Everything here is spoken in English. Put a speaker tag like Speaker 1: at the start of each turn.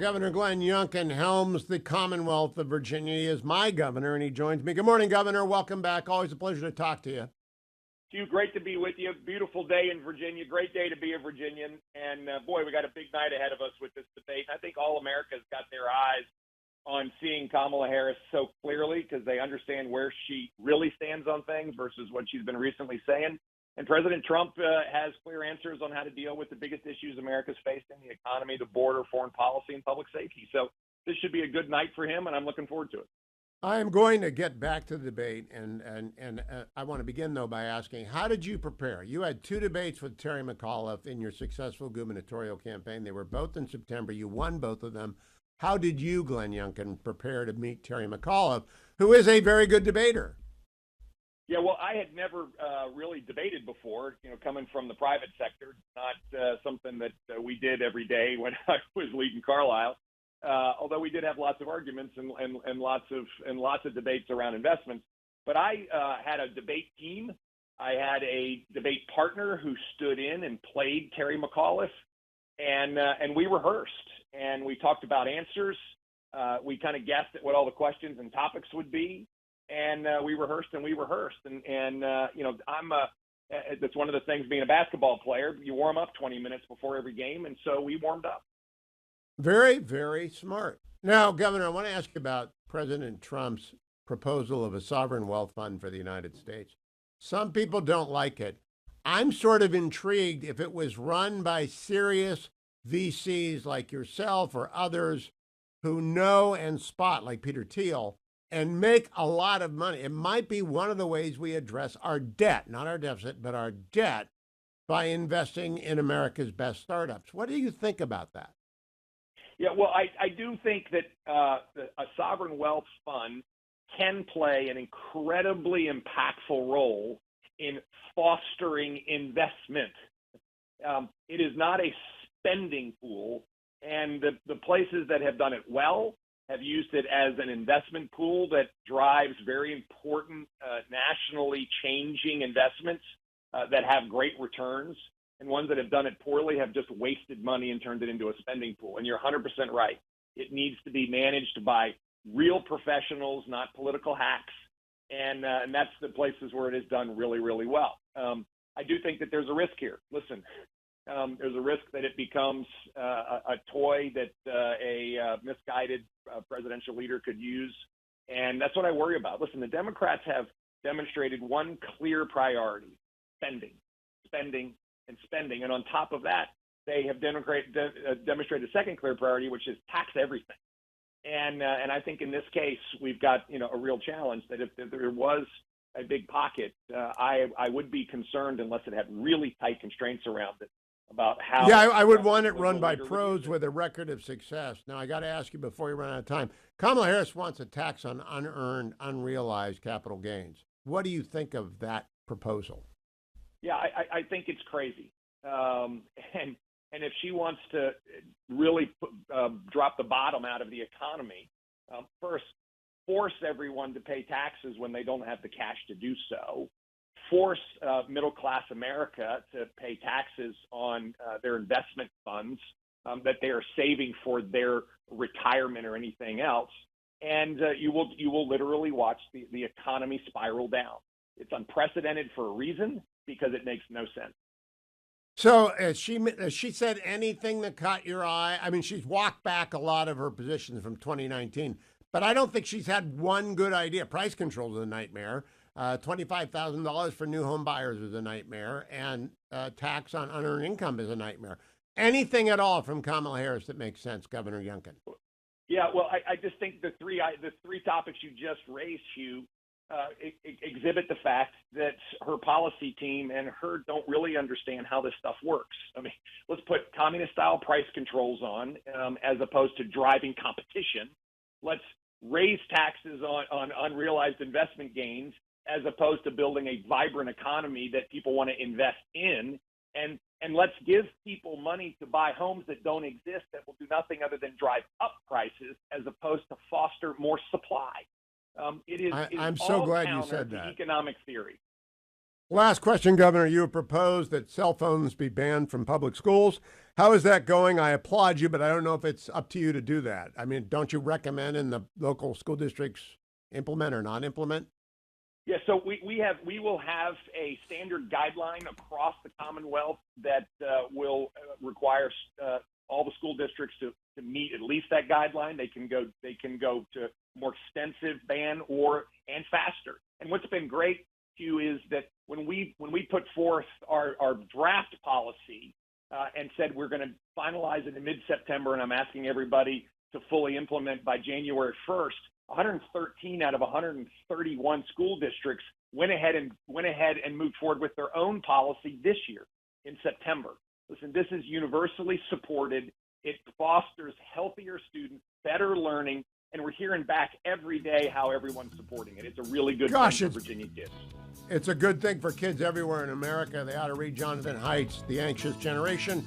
Speaker 1: Governor Glenn Youngkin helms the Commonwealth of Virginia. He is my governor, and he joins me. Good morning, Governor. Welcome back. Always a pleasure to talk to you.
Speaker 2: Hugh, great to be with you. Beautiful day in Virginia. Great day to be a Virginian. And, boy, we got a big night ahead of us with this debate. I think all America's got their eyes on seeing Kamala Harris so clearly because they understand where she really stands on things versus what she's been recently saying. And President Trump has clear answers on how to deal with the biggest issues America's facing: the economy, the border, foreign policy, and public safety. So this should be a good night for him, and I'm looking forward to it.
Speaker 1: I am going to get back to the debate, and I want to begin, though, by asking, how did you prepare? You had two debates with Terry McAuliffe in your successful gubernatorial campaign. They were both in September. You won both of them. How did you, Glenn Youngkin, prepare to meet Terry McAuliffe, who is a very good debater?
Speaker 2: Yeah, well, I had never really debated before, coming from the private sector, not something that we did every day when I was leading Carlisle. Although we did have lots of arguments and lots of debates around investments. But I had a debate team. I had a debate partner who stood in and played Terry McAuliffe, and we rehearsed and we talked about answers. We kind of guessed at what all the questions and topics would be. And we rehearsed, and that's one of the things being a basketball player. You warm up 20 minutes before every game, and so we warmed up.
Speaker 1: Very, very smart. Now, Governor, I want to ask you about President Trump's proposal of a sovereign wealth fund for the United States. Some people don't like it. I'm sort of intrigued if it was run by serious VCs like yourself or others who know and spot, like Peter Thiel, and make a lot of money. It might be one of the ways we address our debt, not our deficit, but our debt, by investing in America's best startups. What do you think about that?
Speaker 2: Yeah, well, I do think that a sovereign wealth fund can play an incredibly impactful role in fostering investment. It is not a spending pool, and the places that have done it well have used it as an investment pool that drives very important nationally changing investments that have great returns. And ones that have done it poorly have just wasted money and turned it into a spending pool. And you're 100% right. It needs to be managed by real professionals, not political hacks. And that's the places where it is done really, really well. I do think that there's a risk here. Listen, there's a risk that it becomes a toy that a misguided presidential leader could use. And that's what I worry about. Listen, the Democrats have demonstrated one clear priority: spending, spending, and spending. And on top of that, they have demonstrated a second clear priority, which is tax everything. And I think in this case, we've got a real challenge that if there was a big pocket, I would be concerned unless it had really tight constraints around it about how.
Speaker 1: Yeah, I would want it run by pros with a record of success. Now, I got to ask you before we run out of time. Kamala Harris wants a tax on unearned, unrealized capital gains. What do you think of that proposal?
Speaker 2: Yeah, I think it's crazy. And if she wants to really drop the bottom out of the economy, first, force everyone to pay taxes when they don't have the cash to do so. Force middle-class America to pay taxes on their investment funds that they are saving for their retirement or anything else. And you will literally watch the economy spiral down. It's unprecedented for a reason, because it makes no sense.
Speaker 1: So has she said anything that caught your eye? I mean, she's walked back a lot of her positions from 2019, but I don't think she's had one good idea. Price control is a nightmare. $25,000 for new home buyers is a nightmare, and tax on unearned income is a nightmare. Anything at all from Kamala Harris that makes sense, Governor Youngkin?
Speaker 2: Yeah, well, I just think the three topics you just raised, Hugh, exhibit the fact that her policy team and her don't really understand how this stuff works. I mean, let's put communist-style price controls on as opposed to driving competition. Let's raise taxes on unrealized investment gains as opposed to building a vibrant economy that people want to invest in. And let's give people money to buy homes that don't exist, that will do nothing other than drive up prices as opposed to foster more supply.
Speaker 1: I'm so glad you said
Speaker 2: to
Speaker 1: that.
Speaker 2: economic theory.
Speaker 1: Last question, Governor. You have proposed that cell phones be banned from public schools. How is that going? I applaud you, but I don't know if it's up to you to do that. I mean, don't you recommend in the local school districts implement or not implement?
Speaker 2: Yeah, so we will have a standard guideline across the Commonwealth that will require all the school districts to meet at least that guideline. They can go to more extensive ban and faster. And what's been great, Hugh, is that when we put forth our draft policy and said we're going to finalize it in mid-September, and I'm asking everybody to fully implement by January 1st. 113 out of 131 school districts went ahead and moved forward with their own policy this year in September. Listen, this is universally supported. It fosters healthier students, better learning, and we're hearing back every day how everyone's supporting it. It's a really good thing for Virginia kids.
Speaker 1: It's a good thing for kids everywhere in America. They ought to read Jonathan Haidt's The Anxious Generation.